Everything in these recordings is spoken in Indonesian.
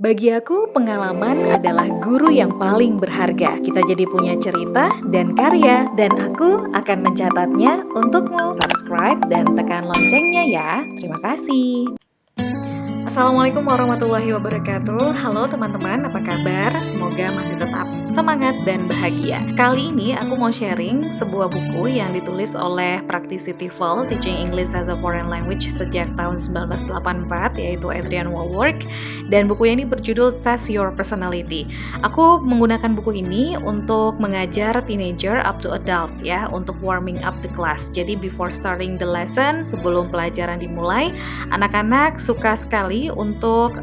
Bagi aku, pengalaman adalah guru yang paling berharga. Kita jadi punya cerita dan karya, dan aku akan mencatatnya untukmu. Subscribe dan tekan loncengnya ya. Terima kasih. Assalamualaikum warahmatullahi wabarakatuh. Halo teman-teman, apa kabar? Semoga masih tetap semangat dan bahagia. Kali ini aku mau sharing sebuah buku yang ditulis oleh praktisi TEFL Teaching English as a Foreign Language sejak tahun 1984, yaitu Adrian Walwork, dan buku ini berjudul Test Your Personality. Aku menggunakan buku ini untuk mengajar teenager up to adult ya, untuk warming up the class. Jadi before starting the lesson, sebelum pelajaran dimulai, anak-anak suka sekali untuk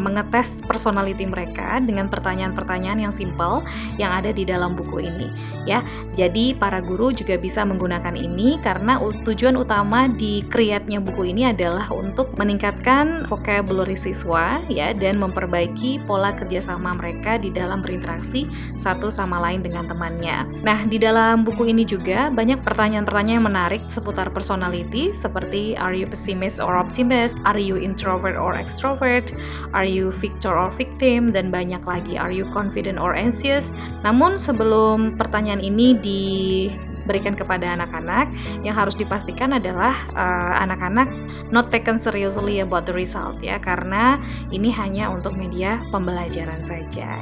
mengetes personality mereka dengan pertanyaan-pertanyaan yang simple yang ada di dalam buku ini ya. Jadi para guru juga bisa menggunakan ini karena tujuan utama di create-nya buku ini adalah untuk meningkatkan vocabulary siswa ya, dan memperbaiki pola kerjasama mereka di dalam berinteraksi satu sama lain dengan temannya. Nah, di dalam buku ini juga banyak pertanyaan-pertanyaan yang menarik seputar personality seperti are you pessimist or optimist, are you introvert or extrovert, are you victor or victim, dan banyak lagi, are you confident or anxious. Namun sebelum pertanyaan ini diberikan kepada anak-anak, yang harus dipastikan adalah anak-anak not taken seriously about the result ya, karena ini hanya untuk media pembelajaran saja.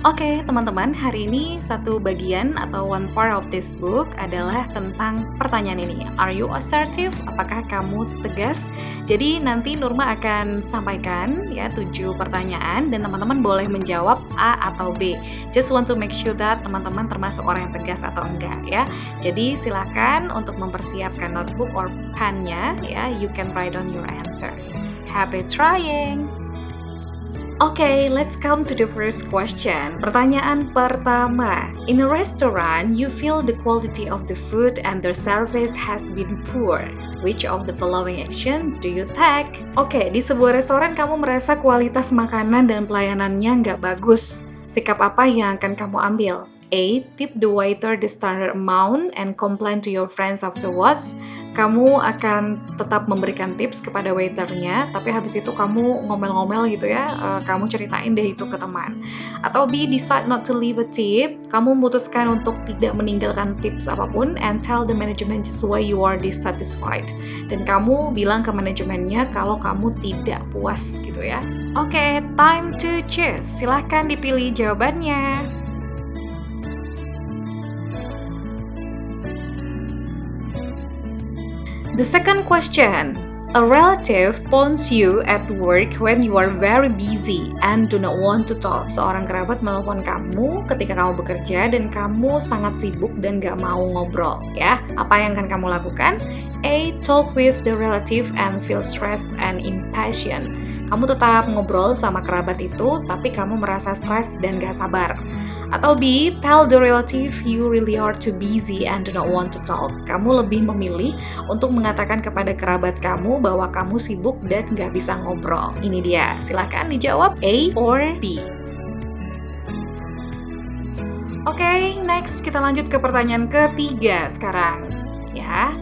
Oke, teman-teman, hari ini satu bagian atau one part of this book adalah tentang pertanyaan ini. Are you assertive? Apakah kamu tegas? Jadi nanti Nurma akan sampaikan ya 7 pertanyaan dan teman-teman boleh menjawab A atau B. Just want to make sure that teman-teman termasuk orang yang tegas atau enggak ya. Jadi silakan untuk mempersiapkan notebook or pen-nya ya. You can write down your answer. Happy trying! Okay, let's come to the first question. Pertanyaan pertama. In a restaurant, you feel the quality of the food and the service has been poor. Which of the following action do you take? Oke, di sebuah restoran kamu merasa kualitas makanan dan pelayanannya nggak bagus. Sikap apa yang akan kamu ambil? A. Tip the waiter the standard amount and complain to your friends afterwards. Kamu akan tetap memberikan tips kepada waiternya, tapi habis itu kamu ngomel-ngomel gitu ya, kamu ceritain deh itu ke teman. Atau B. Decide not to leave a tip. Kamu memutuskan untuk tidak meninggalkan tips apapun and tell the management just why you are dissatisfied. Dan kamu bilang ke manajemennya kalau kamu tidak puas gitu ya. Oke, time to choose. Silahkan dipilih jawabannya. The second question. A relative phones you at work when you are very busy and do not want to talk. Seorang kerabat menelpon kamu ketika kamu bekerja dan kamu sangat sibuk dan gak mau ngobrol ya. Apa yang akan kamu lakukan? A. Talk with the relative and feel stressed and impatient. Kamu tetap ngobrol sama kerabat itu, tapi kamu merasa stres dan gak sabar. Atau B. Tell the relative you really are too busy and do not want to talk. Kamu lebih memilih untuk mengatakan kepada kerabat kamu bahwa kamu sibuk dan gak bisa ngobrol. Ini dia, silakan dijawab A or B. Oke, next kita lanjut ke pertanyaan ketiga sekarang. Ya.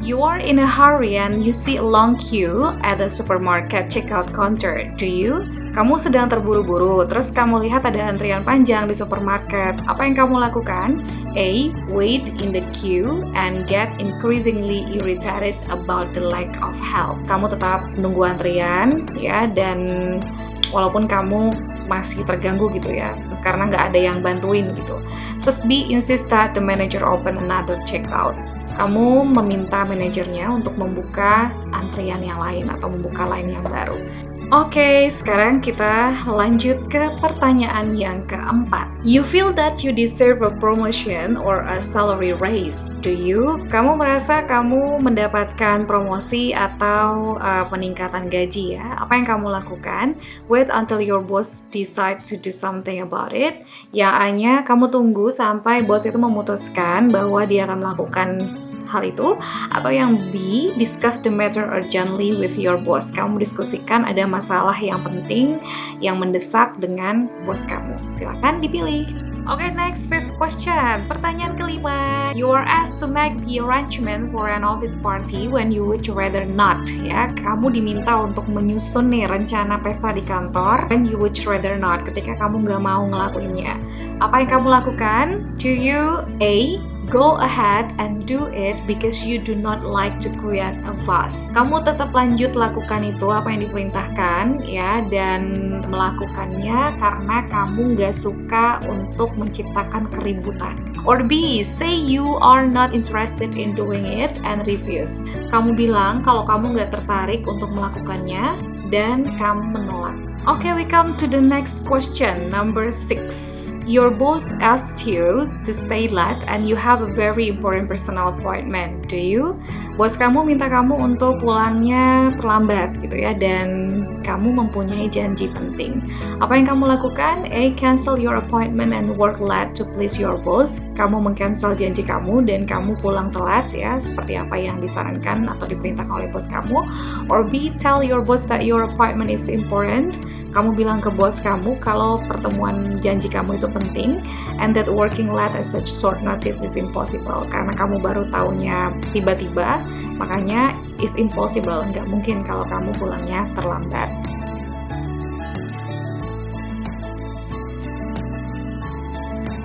You are in a hurry and you see a long queue at the supermarket checkout counter. Do you? Kamu sedang terburu-buru, terus kamu lihat ada antrian panjang di supermarket. Apa yang kamu lakukan? A. Wait in the queue and get increasingly irritated about the lack of help. Kamu tetap menunggu antrian, ya, dan walaupun kamu masih terganggu gitu ya, karena nggak ada yang bantuin gitu. Terus B. Insist that the manager open another checkout. Kamu meminta manajernya untuk membuka antrian yang lain atau membuka line yang baru. Oke, sekarang kita lanjut ke pertanyaan yang keempat. You feel that you deserve a promotion or a salary raise. Do you? Kamu merasa kamu mendapatkan promosi atau peningkatan gaji ya? Apa yang kamu lakukan? Wait until your boss decide to do something about it. Yang A-nya, kamu tunggu sampai bos itu memutuskan bahwa dia akan melakukan hal itu. Atau yang B, discuss the matter urgently with your boss. Kamu diskusikan ada masalah yang penting, yang mendesak dengan bos kamu. Silakan dipilih. Okay, next fifth question. Pertanyaan kelima. You are asked to make the arrangement for an office party when you would rather not. Ya, kamu diminta untuk menyusun nih rencana pesta di kantor when you would rather not. Ketika kamu nggak mau ngelakuinnya. Apa yang kamu lakukan? Do you A. Go ahead and do it because you do not like to create a fuss. Kamu tetap lanjut lakukan itu apa yang diperintahkan ya, dan melakukannya karena kamu nggak suka untuk menciptakan keributan. Or B, say you are not interested in doing it and refuse. Kamu bilang kalau kamu nggak tertarik untuk melakukannya dan kamu menolak. Okay, we come to the next question, number 6. Your boss asked you to stay late and you have a very important personal appointment. Do you? Bos kamu minta kamu untuk pulangnya terlambat gitu ya, dan kamu mempunyai janji penting. Apa yang kamu lakukan? A. Cancel your appointment and work late to please your boss. Kamu meng-cancel janji kamu dan kamu pulang telat ya, seperti apa yang disarankan atau diperintahkan oleh bos kamu. Or B. Tell your boss that your appointment is important. Kamu bilang ke bos kamu kalau pertemuan janji kamu itu penting, and that working late at such short notice is impossible. Karena kamu baru taunya tiba-tiba, makanya is impossible, nggak mungkin kalau kamu pulangnya terlambat.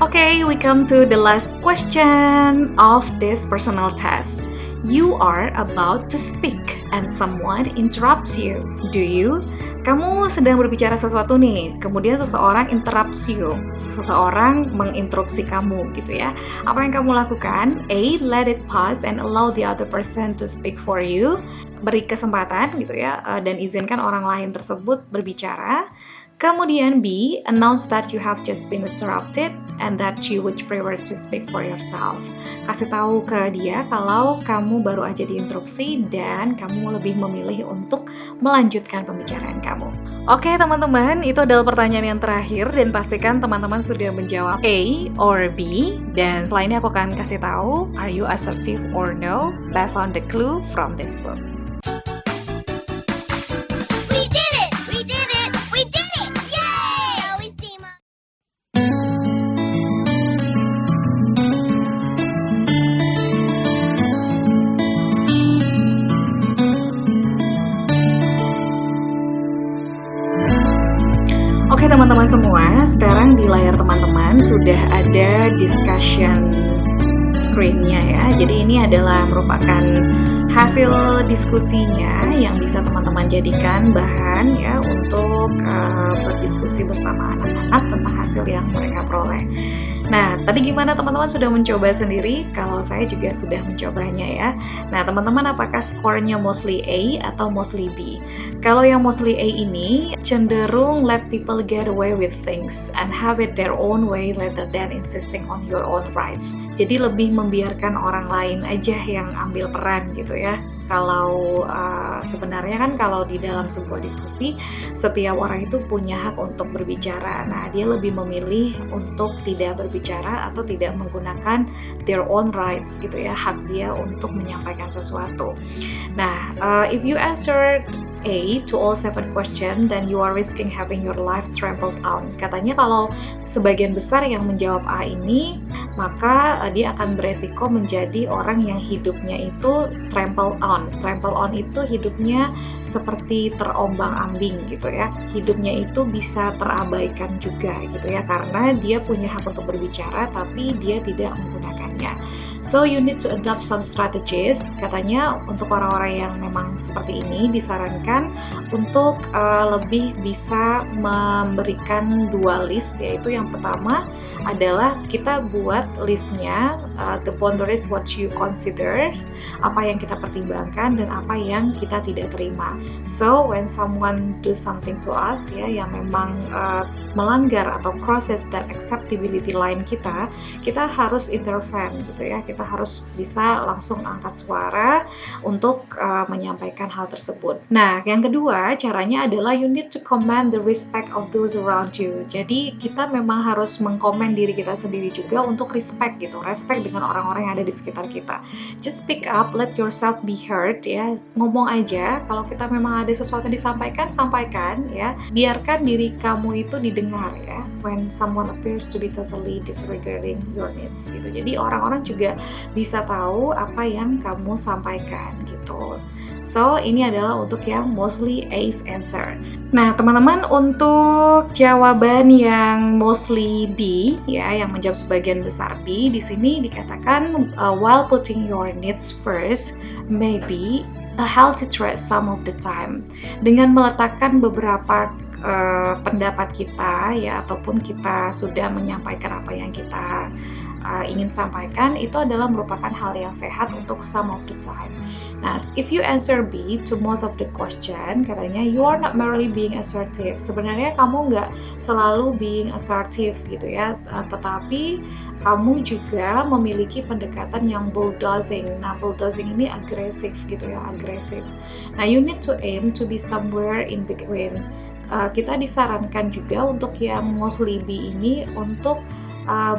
Okay, we come to the last question of this personal test. You are about to speak and someone interrupts you. Do you? Kamu sedang berbicara sesuatu nih, kemudian seseorang interrupts you. Seseorang menginterupsi kamu gitu ya. Apa yang kamu lakukan? A. Let it pass and allow the other person to speak for you. Beri kesempatan gitu ya, dan izinkan orang lain tersebut berbicara. Kemudian B, announce that you have just been interrupted and that you would prefer to speak for yourself. Kasih tahu ke dia kalau kamu baru aja diinterupsi dan kamu lebih memilih untuk melanjutkan pembicaraan kamu. Oke teman-teman, itu adalah pertanyaan yang terakhir dan pastikan teman-teman sudah menjawab A or B. Dan setelah ini aku akan kasih tahu, are you assertive or no, based on the clue from this book. Oke teman-teman semua, sekarang di layar teman-teman sudah ada discussion screen-nya ya. Jadi ini adalah merupakan hasil diskusinya yang bisa teman-teman jadikan bahan ya untuk berdiskusi bersama anak-anak tentang hasil yang mereka peroleh. Nah, tadi gimana teman-teman, sudah mencoba sendiri? Kalau saya juga sudah mencobanya ya. Nah, teman-teman apakah skornya mostly A atau mostly B? Kalau yang mostly A ini cenderung let people get away with things and have it their own way rather than insisting on your own rights. Jadi lebih membiarkan orang lain aja yang ambil peran gitu ya. Kalau sebenarnya kan kalau di dalam sebuah diskusi setiap orang itu punya hak untuk berbicara. Nah, dia lebih memilih untuk tidak berbicara atau tidak menggunakan their own rights gitu ya, hak dia untuk menyampaikan sesuatu. Nah, if you answer A to all 7 questions, then you are risking having your life trampled on. Katanya kalau sebagian besar yang menjawab A ini, maka dia akan beresiko menjadi orang yang hidupnya itu trample on. Trample on itu hidupnya seperti terombang-ambing gitu ya. Hidupnya itu bisa terabaikan juga gitu ya, karena dia punya hak untuk berbicara tapi dia tidak menggunakannya. So you need to adopt some strategies. Katanya untuk orang-orang yang memang seperti ini disarankan untuk lebih bisa memberikan 2 list, yaitu yang pertama adalah kita buat listnya, the boundaries what you consider, apa yang kita pertimbangkan dan apa yang kita tidak terima. So when someone do something to us ya yang memang melanggar atau crosses that acceptability line kita harus intervene gitu ya. Kita harus bisa langsung angkat suara untuk menyampaikan hal tersebut. Nah, yang kedua caranya adalah you need to command the respect of those around you. Jadi kita memang harus mengkomen diri kita sendiri juga untuk respect gitu, respect dengan orang-orang yang ada di sekitar kita. Just speak up, let yourself be heard ya. Ngomong aja, kalau kita memang ada sesuatu yang disampaikan, sampaikan ya. Biarkan diri kamu itu didengar ya. When someone appears to be totally disregarding your needs gitu. Jadi orang-orang juga bisa tahu apa yang kamu sampaikan gitu. So, ini adalah untuk yang mostly A's answer. Nah, teman-teman, untuk jawaban yang mostly B, ya, yang menjawab sebagian besar B, di sini dikatakan while putting your needs first, maybe a healthy trait some of the time. Dengan meletakkan beberapa pendapat kita, ya, ataupun kita sudah menyampaikan apa yang kita ingin sampaikan, itu adalah merupakan hal yang sehat untuk some of the time. Nah, if you answer B to most of the question, katanya you are not merely being assertive. Sebenarnya kamu nggak selalu being assertive gitu ya, tetapi kamu juga memiliki pendekatan yang bulldozing. Nah, bulldozing ini agresif gitu ya, agresif. Nah, you need to aim to be somewhere in between. Kita disarankan juga untuk yang mostly B ini untuk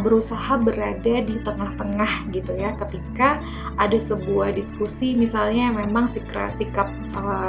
berusaha berada di tengah-tengah gitu ya, ketika ada sebuah diskusi misalnya memang sikap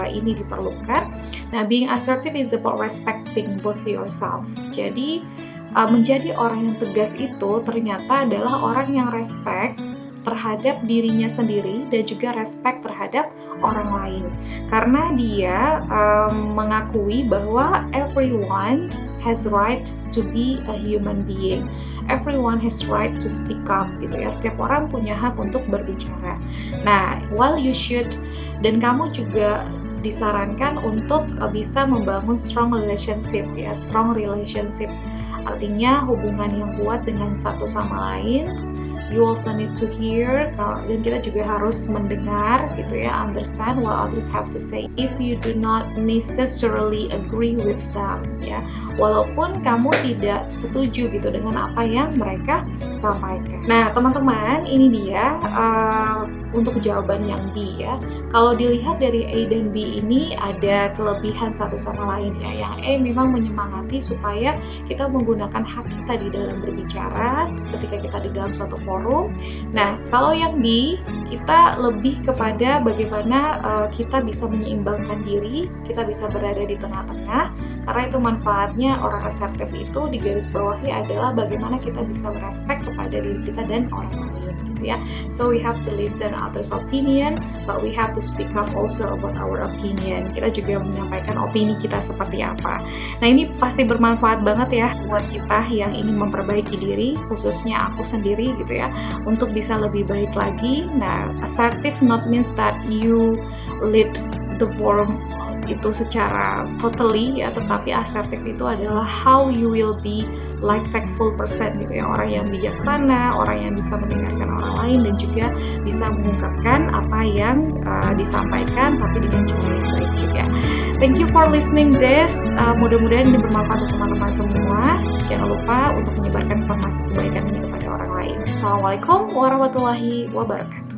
ini diperlukan. Nah, being assertive is about respecting both yourself. Jadi menjadi orang yang tegas itu ternyata adalah orang yang respect terhadap dirinya sendiri dan juga respect terhadap orang lain, karena dia mengakui bahwa everyone has right to be a human being, everyone has right to speak up gitu ya, setiap orang punya hak untuk berbicara. Nah, while you should, dan kamu juga disarankan untuk bisa membangun strong relationship ya, strong relationship artinya hubungan yang kuat dengan satu sama lain. You also need to hear, dan kita juga harus mendengar gitu ya, understand what others have to say if you do not necessarily agree with them ya, walaupun kamu tidak setuju gitu dengan apa yang mereka sampaikan. Nah, teman-teman, ini dia untuk jawaban yang B ya. Kalau dilihat dari A dan B ini ada kelebihan satu sama lain ya. Yang A memang menyemangati supaya kita menggunakan hak kita di dalam berbicara ketika kita di dalam suatu forum. Nah, kalau yang B, kita lebih kepada bagaimana kita bisa menyeimbangkan diri, kita bisa berada di tengah-tengah, karena itu manfaatnya orang asertif itu di garis bawahi adalah bagaimana kita bisa merespek kepada diri kita dan orang lain gitu ya. So we have to listen others' opinion, but we have to speak up also about our opinion. Kita juga menyampaikan opini kita seperti apa. Nah, ini pasti bermanfaat banget ya buat kita yang ingin memperbaiki diri, khususnya aku sendiri gitu ya, untuk bisa lebih baik lagi. Nah, assertive not means that you lead the forum itu secara totally ya, tetapi asertif itu adalah how you will be like tactful person gitu ya, orang yang bijaksana, orang yang bisa mendengarkan orang lain dan juga bisa mengungkapkan apa yang disampaikan tapi dengan cara yang baik juga. Thank you for listening this, mudah-mudahan ini bermanfaat untuk teman-teman semua. Jangan lupa untuk menyebarkan informasi kebaikan ini kepada orang lain. Assalamualaikum warahmatullahi wabarakatuh.